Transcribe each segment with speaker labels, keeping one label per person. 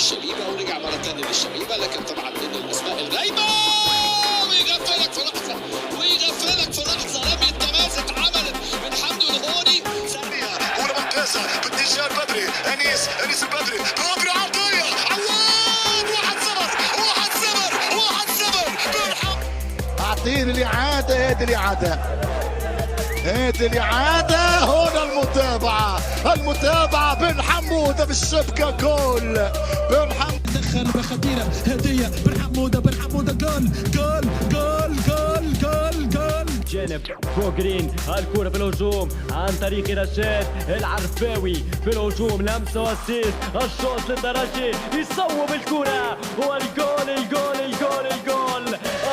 Speaker 1: الشبيبه ورجع مره ثانيه للشبيبه، لكن طبعا من الاسماء الغايبه ويغفلك في لحظه، ويغفلك في لحظه. رميه تماس اتعملت من حمدي الهوني
Speaker 2: ثانيه ورمونتازا باتجاه بدري. انيس البدري بدري عرضيه عواد 1-0
Speaker 3: اعطيني الاعاده. هذه الاعاده هنا المتابعه بن حموده بالشبكه. جول بن حموده
Speaker 4: دخل بخطيره هديه بن حموده جول
Speaker 5: جانب فوق جرين، الكرة في الهجوم عن طريق رشاد العرفاوي في الهجوم، لمسة واسيست، الشوط للترجي، يصوب الكرة والجول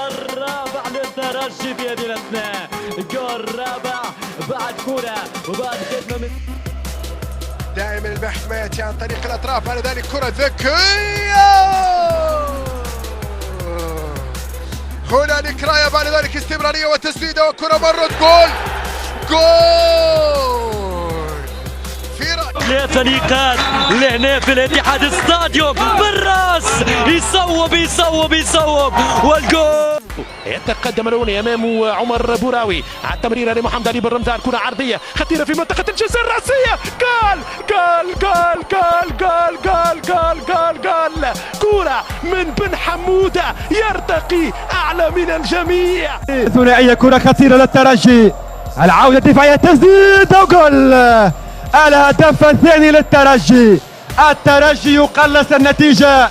Speaker 5: الرابع للترجي في هذه الأثناء. الجول رابع بعد كرة وبعد خدمة من
Speaker 6: دائما المحماتي عن طريق الأطراف، على ذلك كرة ذكية هنالك راية، بعد ذلك استمرارية وتسديدة وكرة مرت جول في
Speaker 5: ثلاث نقاط لهنا في الاتحاد ستاديوم، بالراس يصوب والجول.
Speaker 7: يتقدم الأولى أمام عمر بوراوي على التمريرة لمحمد علي بن رمزان، الكرة عرضية خطيرة في منطقة الجزاء الرأسية. جول كرة من بن حمودة يرتقي أعلى من الجميع.
Speaker 4: ثنائيه كره خطيره للترجي، العوده الدفاعيه تسديد وجول. الهدف الثاني للترجي، الترجي يقلص النتيجه.